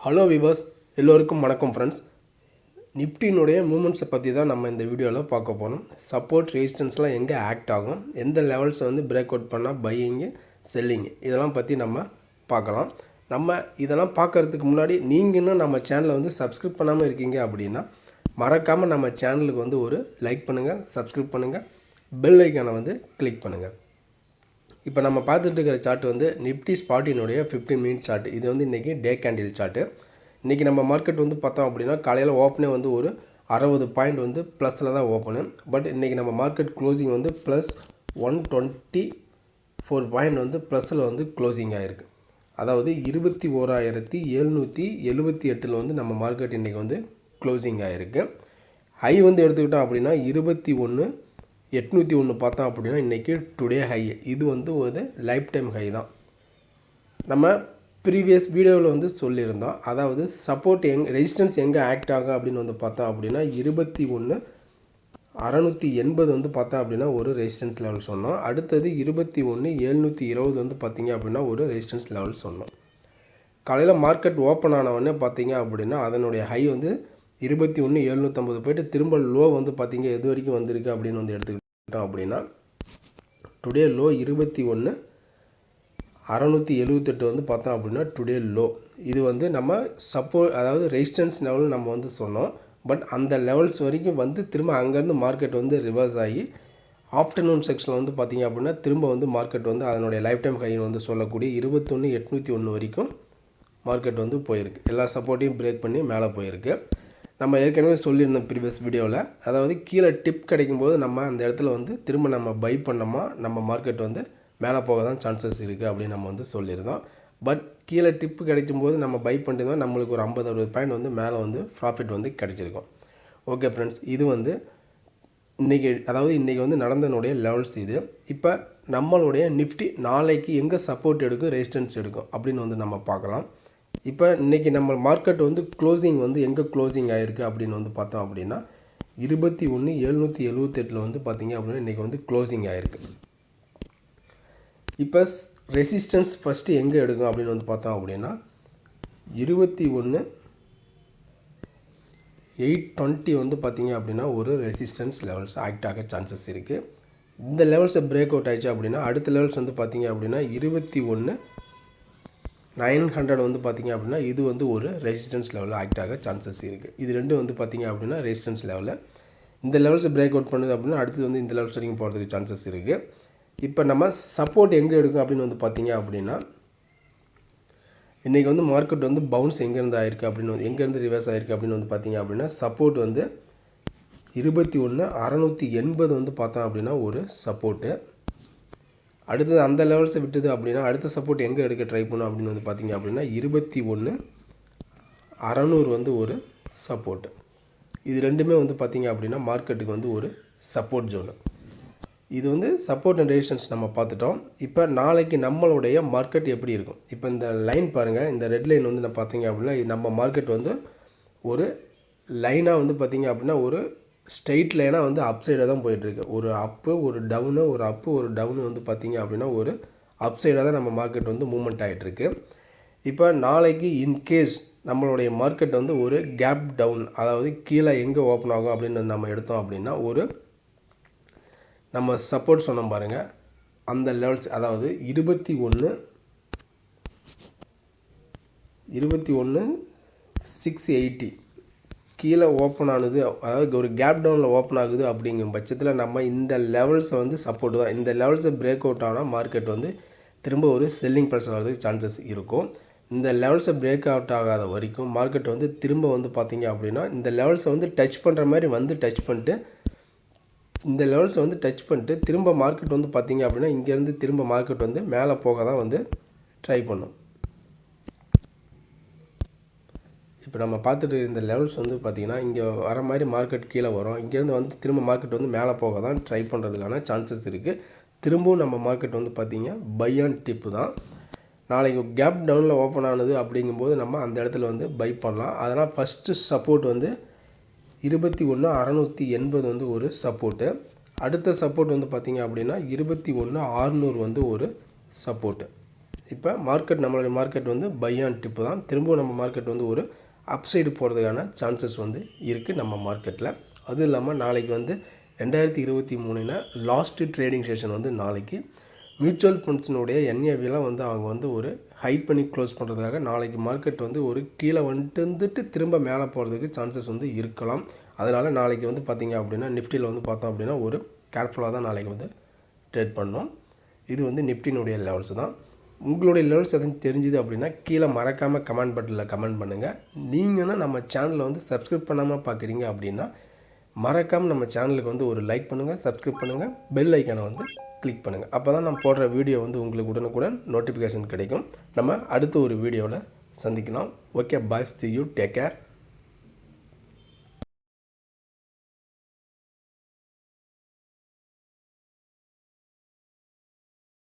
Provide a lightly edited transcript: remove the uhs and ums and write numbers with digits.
Hello viewers, எல்லோருக்கும் வணக்கம் friends. நிஃப்டினுடைய மூமெண்ட்ஸை பற்றி தான் நம்ம இந்த வீடியோவில் பார்க்க போகிறோம். சப்போர்ட் ரெசிஸ்டன்ஸ்லாம் எங்கே ஆக்ட் ஆகும், எந்த லெவல்ஸை பிரேக் அவுட் பண்ணால் பையிங்கு செல்லிங்கு இதெல்லாம் பற்றி நம்ம பார்க்கலாம். நம்ம இதெல்லாம் பார்க்குறதுக்கு முன்னாடி நீங்கள் இன்னும் நம்ம சேனலை சப்ஸ்கிரைப் பண்ணாமல் இருக்கீங்க அப்படின்னா மறக்காமல் நம்ம சேனலுக்கு ஒரு லைக் பண்ணுங்கள், சப்ஸ்கிரைப் பண்ணுங்கள், பெல் ஐக்கானை கிளிக் பண்ணுங்கள். இப்போ நம்ம பார்த்துட்டு இருக்கிற சார்ட் நிஃப்டி ஸ்பாட்டினுடைய 15 மினிட் சார்ட். இது இன்றைக்கி டே கேண்டில் சார்ட்டு. இன்றைக்கி நம்ம மார்க்கெட் பார்த்தோம் அப்படின்னா காலையில் ஓப்பனே ஒரு 60 பாயிண்ட் ப்ளஸில் தான் ஓப்பனு. பட் இன்றைக்கி நம்ம மார்க்கெட் க்ளோசிங் ப்ளஸ் 124 பாயிண்ட் ப்ளஸில் க்ளோசிங் ஆகிருக்கு. அதாவது 21,778 நம்ம மார்க்கெட் இன்றைக்கி க்ளோசிங் ஆகிருக்கு. ஹை எடுத்துக்கிட்டோம் அப்படின்னா 21,801 பார்த்தோம் அப்படின்னா இன்றைக்கி டுடே ஹை. இது ஒரு லைஃப் டைம் ஹை தான். நம்ம ப்ரீவியஸ் வீடியோவில் சொல்லியிருந்தோம். அதாவது சப்போர்ட் ரெசிஸ்டன்ஸ் எங்கே ஆக்ட் ஆகும் அப்படின்னு பார்த்தோம் அப்படின்னா 21,680 பார்த்தோம் அப்படின்னா ஒரு ரெசிஸ்டன்ஸ் லெவல் சொன்னோம். அடுத்தது 21,720 பார்த்தீங்க அப்படின்னா ஒரு ரெசிஸ்டன்ஸ் லெவல் சொன்னோம். காலையில் மார்க்கெட் ஓப்பன் ஆனவொடனே பார்த்தீங்க அப்படின்னா அதனுடைய ஹை 21,750 போய்ட்டு திரும்ப லோ பார்த்தீங்க எது வரைக்கும் வந்திருக்கு அப்படின்னு எடுத்துக்கிட்டோம் அப்படின்னா டுடே லோ 21,678 பார்த்தோம் அப்படின்னா டுடே லோ. இது நம்ம அதாவது ரெசிஸ்டன்ஸ் லெவல் நம்ம சொன்னோம். பட் அந்த லெவல்ஸ் வரைக்கும் திரும்ப அங்கேருந்து மார்க்கெட் ரிவர்ஸ் ஆகி ஆஃப்டர்நூன் செக்ஷனில் பார்த்தீங்க அப்படின்னா திரும்ப மார்க்கெட் அதனுடைய லைஃப் டைம் ஹை சொல்லக்கூடிய 21,801 வரைக்கும் மார்க்கெட் போயிருக்கு. எல்லா சப்போர்ட்டையும் பிரேக் பண்ணி மேலே போயிருக்கு. நம்ம ஏற்கனவே சொல்லியிருந்தோம் ப்ரீவியஸ் வீடியோவில். அதாவது கீழே டிப் கிடைக்கும்போது நம்ம அந்த இடத்துல திரும்ப நம்ம பை பண்ணோமா நம்ம மார்க்கெட் மேலே போக தான் சான்சஸ் இருக்குது அப்படின்னு நம்ம சொல்லியிருந்தோம். பட் கீழே டிப்பு கிடைக்கும்போது நம்ம பை பண்ணிட்டு நம்மளுக்கு ஒரு 50-60 பாயிண்ட் மேலே ப்ராஃபிட் கிடைச்சிருக்கும். ஓகே ஃப்ரெண்ட்ஸ், இது இன்றைக்கி அதாவது இன்றைக்கி நடந்தனுடைய லெவல்ஸ் இது. இப்போ நம்மளுடைய நிஃப்டி நாளைக்கு எங்கே சப்போர்ட் எடுக்கும், ரெசிஸ்டன்ஸ் எடுக்கும் அப்படின்னு நம்ம பார்க்கலாம். இப்போ இன்றைக்கி நம்ம மார்க்கெட் க்ளோசிங் எங்கே க்ளோசிங் ஆகிருக்கு அப்படின்னு பார்த்தோம் அப்படின்னா 21,778 பார்த்தீங்க அப்படின்னா இன்றைக்கி க்ளோசிங் ஆகிருக்கு. இப்போ ரெசிஸ்டன்ஸ் ஃபஸ்ட்டு எங்கே எடுக்கும் அப்படின்னு பார்த்தோம் அப்படின்னா 21,820 பார்த்தீங்க அப்படின்னா ஒரு ரெசிஸ்டன்ஸ் லெவல்ஸ் ஆக்ட் ஆக சான்சஸ் இருக்குது. இந்த லெவல்ஸை பிரேக் அவுட் ஆகிடுச்சு அப்படின்னா அடுத்த லெவல்ஸ் பார்த்தீங்க அப்படின்னா 21,900 பார்த்தீங்க அப்படின்னா இது ஒரு ரெசிஸ்டன்ஸ் லெவலில் ஆக்ட் ஆக சான்சஸ் இருக்குது. இது ரெண்டும் பார்த்தீங்க அப்படின்னா ரெசிஸ்டன்ஸ் லெவலில் இந்த லெவல்ஸை பிரேக் அவுட் பண்ணுது அப்படின்னா அடுத்தது இந்த லெவல்ஸ் வரைக்கும் போகிறதுக்கு சான்சஸ் இருக்குது. இப்போ நம்ம சப்போர்ட் எங்கே எடுக்கும் அப்படின்னு பார்த்தீங்க அப்படின்னா இன்றைக்கி மார்க்கெட் பவுன்ஸ் எங்கேருந்து ஆயிருக்கு அப்படின்னு எங்கேருந்து ரிவர்ஸ் ஆகிருக்கு அப்படின்னு பார்த்தீங்க அப்படின்னா சப்போர்ட் 21,680 பார்த்தோம் அப்படின்னா ஒரு சப்போர்ட்டு. அடுத்தது அந்த லெவல்ஸை விட்டுது அப்படின்னா அடுத்த சப்போர்ட் எங்கே எடுக்க ட்ரை பண்ணும் அப்படின்னு பார்த்தீங்க அப்படின்னா 21,600 ஒரு சப்போர்ட்டு. இது ரெண்டுமே பார்த்தீங்க அப்படின்னா மார்க்கெட்டுக்கு ஒரு சப்போர்ட் ஜோனு. இது சப்போர்ட் அண்ட் ரெசிஸ்டன்ஸ் நம்ம பார்த்துட்டோம். இப்போ நாளைக்கு நம்மளுடைய மார்க்கெட் எப்படி இருக்கும்? இப்போ இந்த லைன் பாருங்கள், இந்த ரெட் லைன் நான் பார்த்தீங்க அப்படின்னா நம்ம மார்க்கெட் ஒரு லைனாக பார்த்தீங்க அப்படின்னா ஒரு ஸ்ட்ரெயிட் லைனாக அப் சைடாக தான் போயிட்டுருக்கு. ஒரு அப்பு ஒரு டவுனு, ஒரு அப்பு ஒரு டவுனு பார்த்தீங்க அப்படின்னா ஒரு அப் சைடாக தான் நம்ம மார்க்கெட் மூவ்மெண்ட் ஆகிட்டுருக்கு. இப்போ நாளைக்கு இன்கேஸ் நம்மளுடைய மார்க்கெட் ஒரு கேப் டவுன், அதாவது கீழே எங்கே ஓப்பன் ஆகும் அப்படின்னு நம்ம எடுத்தோம் அப்படின்னா ஒரு நம்ம சப்போர்ட் சொன்னோம் பாருங்கள் அந்த லெவல்ஸ், அதாவது 21,680 கீழே ஓப்பன் ஆனது, அதாவது ஒரு கேப் டவுனில் ஓப்பன் ஆகுது அப்படிங்கும் பட்சத்தில் நம்ம இந்த லெவல்ஸை சப்போர்ட் தான். இந்த லெவல்ஸை பிரேக் அவுட் ஆனால் மார்க்கெட் திரும்ப ஒரு செல்லிங் ப்ரெஷர் வரதுக்கு சான்சஸ் இருக்கும். இந்த லெவல்ஸை பிரேக் அவுட் ஆகாத வரைக்கும் மார்க்கெட் திரும்ப பார்த்தீங்க அப்படின்னா இந்த லெவல்ஸை டச் பண்ணுற மாதிரி டச் பண்ணிட்டு இந்த லெவல்ஸை டச் பண்ணிட்டு திரும்ப மார்க்கெட் பார்த்தீங்க அப்படின்னா இங்கேருந்து திரும்ப மார்க்கெட் மேலே போக தான் ட்ரை பண்ணும். இப்போ நம்ம பார்த்துட்டு இந்த லெவல்ஸ் பார்த்திங்கன்னா இங்கே வர மாதிரி மார்க்கெட் கீழே வரும். இங்கேருந்து திரும்ப மார்க்கெட் மேலே போக தான் ட்ரை பண்ணுறதுக்கான சான்சஸ் இருக்குது. திரும்பவும் நம்ம மார்க்கெட் பார்த்திங்க பை ஆன் டிப்பு தான். நாளைக்கு கேப் டவுனில் ஓப்பன் ஆனது அப்படிங்கும்போது நம்ம அந்த இடத்துல பை பண்ணலாம். அதனால் ஃபஸ்ட்டு சப்போர்ட் 21,680 ஒரு சப்போர்ட்டு. அடுத்த சப்போர்ட் பார்த்திங்க அப்படின்னா 21,600 ஒரு சப்போர்ட்டு. இப்போ நம்மளுடைய மார்க்கெட் வந்து பை ஆன் டிப்பு தான். திரும்பவும் நம்ம மார்க்கெட் வந்து ஒரு அப்சைடு போகிறதுக்கான சான்சஸ் வந்து இருக்குது நம்ம மார்க்கெட்டில். அதுவும் இல்லாமல் நாளைக்கு வந்து 2023 லாஸ்ட்டு ட்ரேடிங் செஷன் வந்து நாளைக்கு மியூச்சுவல் ஃபண்ட்ஸினுடைய என்ஏவிலாம் வந்து அவங்க வந்து ஒரு ஹைட் பண்ணி க்ளோஸ் பண்ணுறதுக்காக நாளைக்கு மார்க்கெட் வந்து ஒரு கீழே வந்துட்டு திரும்ப மேலே போகிறதுக்கு சான்சஸ் வந்து இருக்கலாம். அதனால் நாளைக்கு வந்து பார்த்திங்க அப்படின்னா நிஃப்டியில் வந்து பார்த்தோம் அப்படின்னா ஒரு கேர்ஃபுல்லாக தான் நாளைக்கு வந்து ட்ரேட் பண்ணோம். இது வந்து நிஃப்டினுடைய லெவல்ஸ் தான். உங்களுடைய லெவல்ஸ் எதுவும் தெரிஞ்சுது அப்படின்னா கீழே மறக்காமல் கமெண்ட் பட்டனில் கமெண்ட் பண்ணுங்கள். நீங்கன்னா நம்ம சேனலை வந்து சப்ஸ்கிரைப் பண்ணாமல் பார்க்குறீங்க அப்படின்னா மறக்காமல் நம்ம சேனலுக்கு வந்து ஒரு லைக் பண்ணுங்கள், சப்ஸ்கிரைப் பண்ணுங்கள், பெல் ஐக்கானை வந்து கிளிக் பண்ணுங்கள். அப்போ தான் நம்ம போடுற வீடியோ வந்து உங்களுக்கு உடனுக்குடன் நோட்டிஃபிகேஷன் கிடைக்கும். நம்ம அடுத்த ஒரு வீடியோவில் சந்திக்கலாம். Okay, bye, see you, take care.